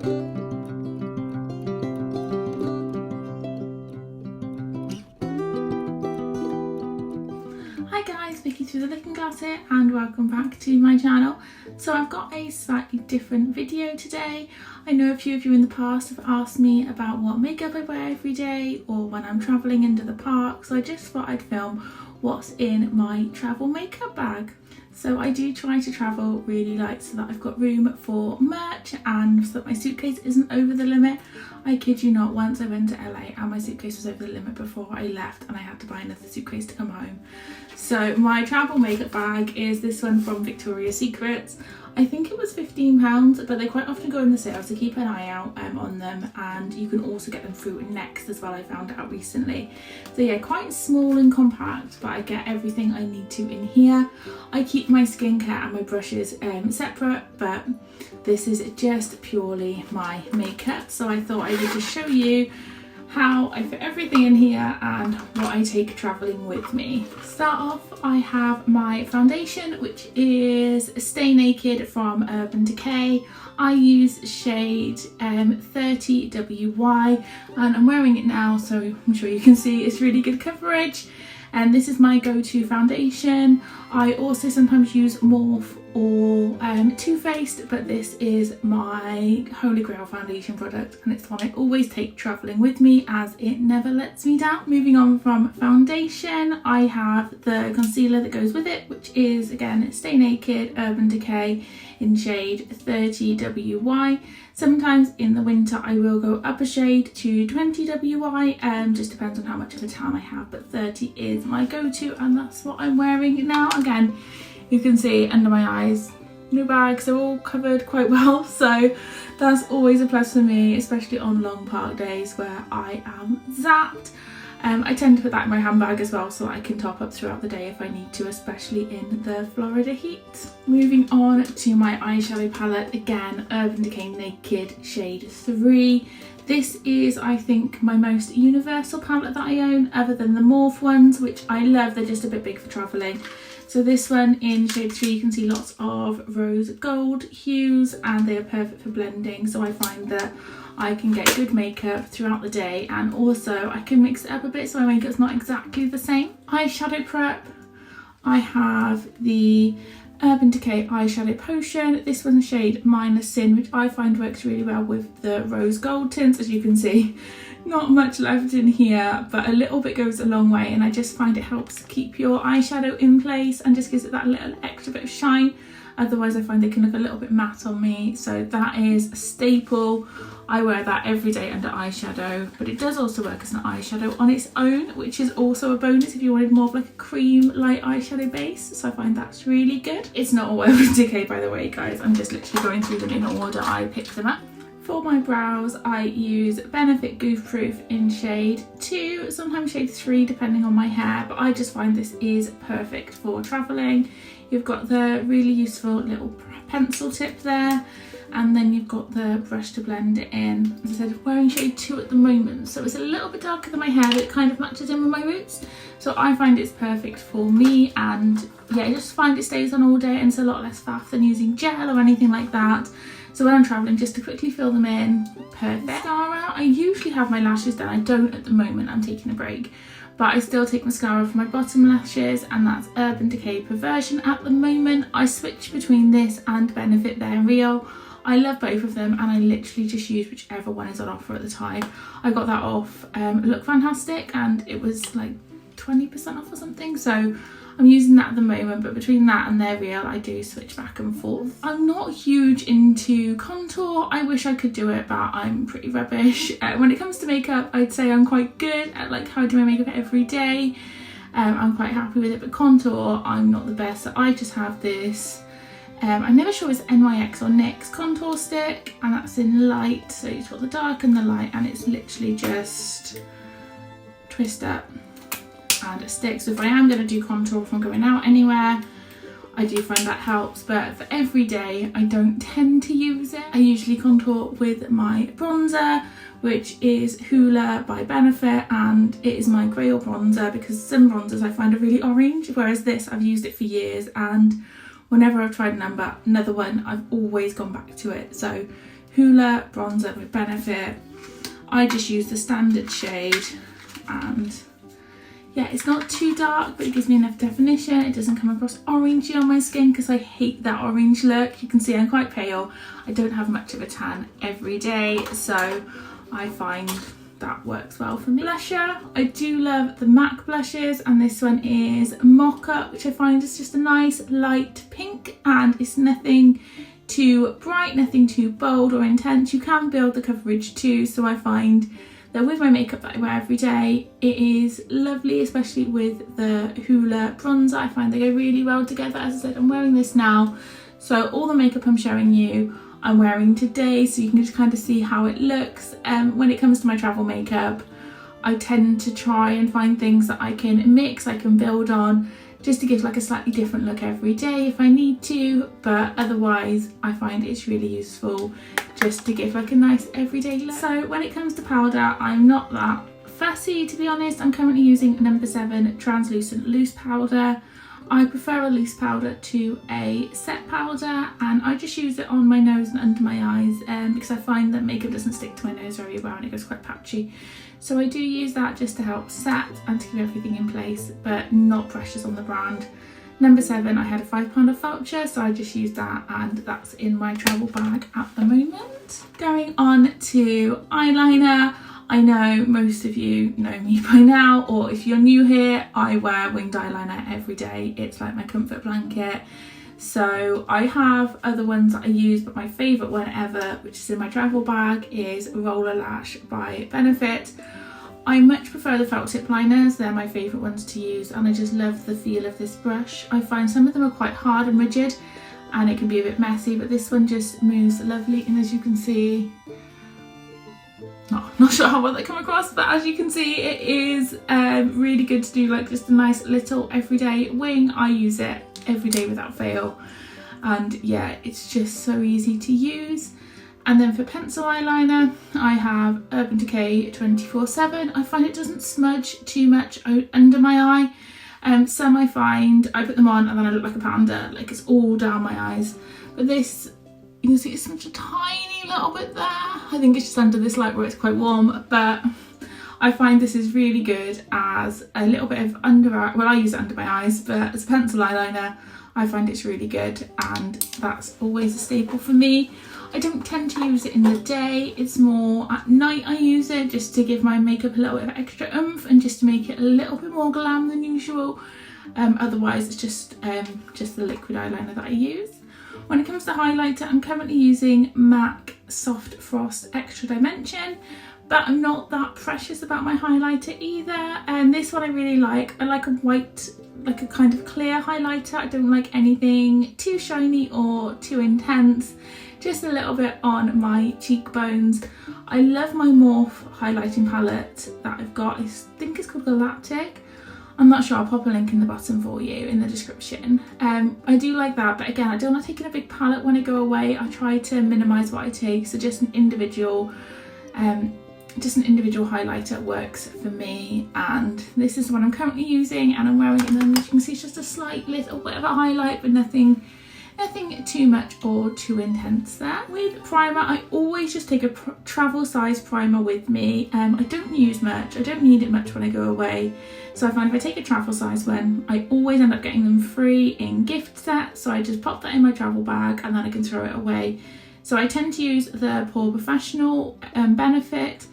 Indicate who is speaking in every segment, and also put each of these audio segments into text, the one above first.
Speaker 1: Hi guys, Vicky through the Looking Glass here and welcome back to my channel. So I've got a slightly different video today. I know a few of you in the past have asked me about what makeup I wear every day or when I'm travelling into the park, so I just thought I'd film what's in my travel makeup bag. So I do try to travel really light so that I've got room for merch and so that my suitcase isn't over the limit. I kid you not, once I went to LA and my suitcase was over the limit before I left and I had to buy another suitcase to come home. So my travel makeup bag is this one from Victoria's Secret. I think it was £15, but they quite often go in the sale, so keep an eye out on them, and you can also get them through Next as well, I found out recently. So yeah, quite small and compact, but I get everything I need to in here. I keep my skincare and my brushes separate, but this is just purely my makeup, so I thought I would just show you how I fit everything in here and what I take travelling with me. To start off, I have my foundation, which is Stay Naked from Urban Decay. I use shade 30WY and I'm wearing it now, so I'm sure you can see it's really good coverage. And this is my go-to foundation. I also sometimes use Morphe or Too Faced, but this is my holy grail foundation product and it's the one I always take travelling with me as it never lets me down. Moving on from foundation, I have the concealer that goes with it, which is again Stay Naked Urban Decay in shade 30WY. Sometimes in the winter I will go up a shade to 20WY, just depends on how much of a tan I have, but 30 is my go-to and that's what I'm wearing now. Again, you can see under my eyes, no bags, they're all covered quite well, so that's always a plus for me, especially on long park days where I am zapped. I tend to put that in my handbag as well so I can top up throughout the day if I need to, especially in the Florida heat. Moving on to my eyeshadow palette, again Urban Decay Naked shade 3. This is, I think, my most universal palette that I own, other than the Morphe ones, which I love. They're just a bit big for travelling. So this one in shade 3, you can see lots of rose gold hues and they are perfect for blending. So I find that I can get good makeup throughout the day and also I can mix it up a bit so my makeup's not exactly the same. Eyeshadow prep, I have the Urban Decay Eyeshadow Potion. This one's shade Minor Sin, which I find works really well with the rose gold tints. As you can see, not much left in here, but a little bit goes a long way and I just find it helps keep your eyeshadow in place and just gives it that little extra bit of shine. Otherwise I find they can look a little bit matte on me, so that is a staple. I wear that every day under eyeshadow, but it does also work as an eyeshadow on its own, which is also a bonus if you wanted more of like a cream light eyeshadow base, so I find that's really good. It's not all Urban Decay, by the way guys, I'm just literally going through them in order I picked them up. For my brows, I use Benefit Goof Proof in shade 2, sometimes shade 3 depending on my hair, but I just find this is perfect for travelling. You've got the really useful little pencil tip there, and then you've got the brush to blend it in. As I said, wearing shade 2 at the moment, so it's a little bit darker than my hair, but it kind of matches in with my roots. So I find it's perfect for me, and yeah, I just find it stays on all day and it's a lot less faff than using gel or anything like that. So when I'm travelling, just to quickly fill them in, perfect. Mascara, I usually have my lashes done. I don't at the moment, I'm taking a break. But I still take mascara for my bottom lashes and that's Urban Decay Perversion at the moment. I switch between this and Benefit Bare Real. I love both of them and I literally just use whichever one is on offer at the time. I got that off Look Fantastic and it was like 20% off or something, so I'm using that at the moment, but between that and their Real I do switch back and forth. I'm not huge into contour. I wish I could do it, but I'm pretty rubbish. When it comes to makeup, I'd say I'm quite good at like how I do my makeup every day. I'm quite happy with it, but contour I'm not the best. So I just have this I'm never sure it's NYX or NYX contour stick, and that's in light, so you've got the dark and the light, and it's literally just twist up and it sticks. So if I am going to do contour if I'm going out anywhere, I do find that helps, but for every day I don't tend to use it. I usually contour with my bronzer, which is Hoola by Benefit, and it is my Grail bronzer because some bronzers I find are really orange, whereas this I've used it for years and whenever I've tried another one I've always gone back to it. So Hoola bronzer with Benefit. I just use the standard shade, and yeah, it's not too dark, but it gives me enough definition. It doesn't come across orangey on my skin because I hate that orange look. You can see I'm quite pale. I don't have much of a tan every day, so I find that works well for me. Blusher, I do love the MAC blushes, and this one is Mocha, which I find is just a nice light pink, and it's nothing too bright, nothing too bold or intense. You can build the coverage too, so I find that with my makeup that I wear every day, it is lovely, especially with the Hoola bronzer. I find they go really well together. As I said, I'm wearing this now, so all the makeup I'm showing you, I'm wearing today, so you can just kind of see how it looks. When it comes to my travel makeup, I tend to try and find things that I can mix, I can build on, just to give like a slightly different look every day if I need to, but otherwise I find it's really useful just to give like a nice everyday look. So when it comes to powder, I'm not that fussy, to be honest. I'm currently using number 7 translucent loose powder. I prefer a loose powder to a set powder, and I just use it on my nose and under my eyes because I find that makeup doesn't stick to my nose very well and it goes quite patchy. So I do use that just to help set and to keep everything in place, but not precious on the brand. Number 7, I had a £5 off voucher, so I just used that, and that's in my travel bag at the moment. Going on to eyeliner. I know most of you know me by now, or if you're new here, I wear winged eyeliner every day. It's like my comfort blanket. So I have other ones that I use, but my favourite one ever, which is in my travel bag, is Roller Lash by Benefit. I much prefer the felt tip liners. They're my favourite ones to use, and I just love the feel of this brush. I find some of them are quite hard and rigid, and it can be a bit messy, but this one just moves lovely, and as you can see, not sure how well they come across, but as you can see, it is really good to do like just a nice little everyday wing. I use it every day without fail, and yeah, it's just so easy to use. And then for pencil eyeliner, I have Urban Decay 24/7. I find it doesn't smudge too much under my eye. Some I find I put them on and then I look like a panda, like it's all down my eyes, but this, you can see it's such a tiny little bit there. I think it's just under this light where it's quite warm, but I find this is really good as a little bit of under eye, well I use it under my eyes, but as a pencil eyeliner I find it's really good, and that's always a staple for me. I don't tend to use it in the day, it's more at night I use it just to give my makeup a little bit of extra oomph and just to make it a little bit more glam than usual. Otherwise it's just the liquid eyeliner that I use. When it comes to highlighter, I'm currently using MAC Soft Frost Extra Dimension, but I'm not that precious about my highlighter either. And this one I really like. I like a white, like a kind of clear highlighter. I don't like anything too shiny or too intense. Just a little bit on my cheekbones. I love my Morphe highlighting palette that I've got. I think it's called Galactic. I'm not sure, I'll pop a link in the bottom for you in the description. I do like that, but again, I don't like taking a big palette when I go away. I try to minimise what I take, so just an individual highlighter works for me, and this is what I'm currently using, and I'm wearing it, and then as you can see it's just a slight little bit of a highlight, but nothing too much or too intense there. With primer, I always just take a travel size primer with me. I don't use much, I don't need it much when I go away, so I find if I take a travel size one, I always end up getting them free in gift sets, so I just pop that in my travel bag and then I can throw it away. So I tend to use the Porefessional Benefit.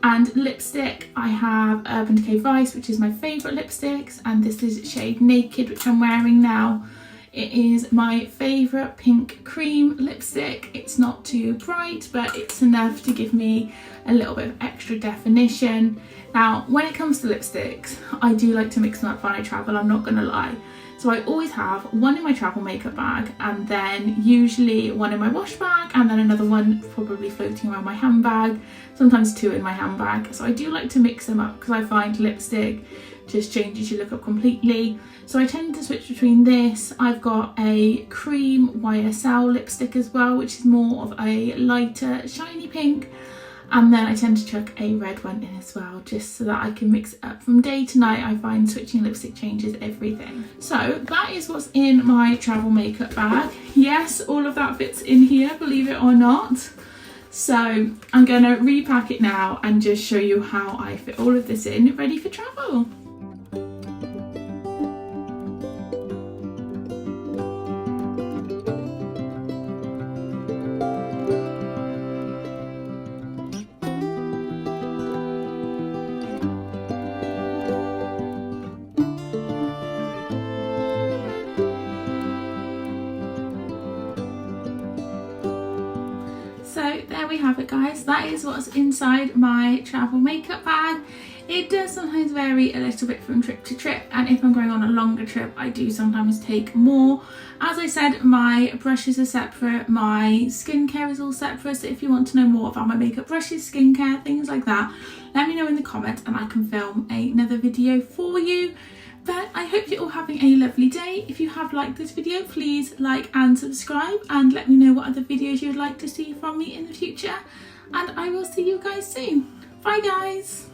Speaker 1: And lipstick, I have Urban Decay Vice, which is my favourite lipsticks, and this is shade Naked, which I'm wearing now. It is my favourite pink cream lipstick. It's not too bright, but it's enough to give me a little bit of extra definition. Now, when it comes to lipsticks, I do like to mix them up when I travel, I'm not gonna lie. So I always have one in my travel makeup bag, and then usually one in my wash bag, and then another one probably floating around my handbag, sometimes 2 in my handbag. So I do like to mix them up because I find lipstick just changes your look up completely. So I tend to switch between this. I've got a cream YSL lipstick as well, which is more of a lighter shiny pink, and then I tend to chuck a red one in as well, just so that I can mix it up from day to night. I find switching lipstick changes everything. So that is what's in my travel makeup bag. Yes, all of that fits in here, believe it or not. So I'm going to repack it now and just show you how I fit all of this in, ready for travel. So there we have it, guys. That is what's inside my travel makeup bag. It does sometimes vary a little bit from trip to trip, and if I'm going on a longer trip I do sometimes take more. As I said, my brushes are separate, my skincare is all separate, so if you want to know more about my makeup brushes, skincare, things like that, let me know in the comments and I can film another video for you. But I hope you're all having a lovely day. If you have liked this video, please like and subscribe and let me know what other videos you would like to see from me in the future. And I will see you guys soon. Bye guys.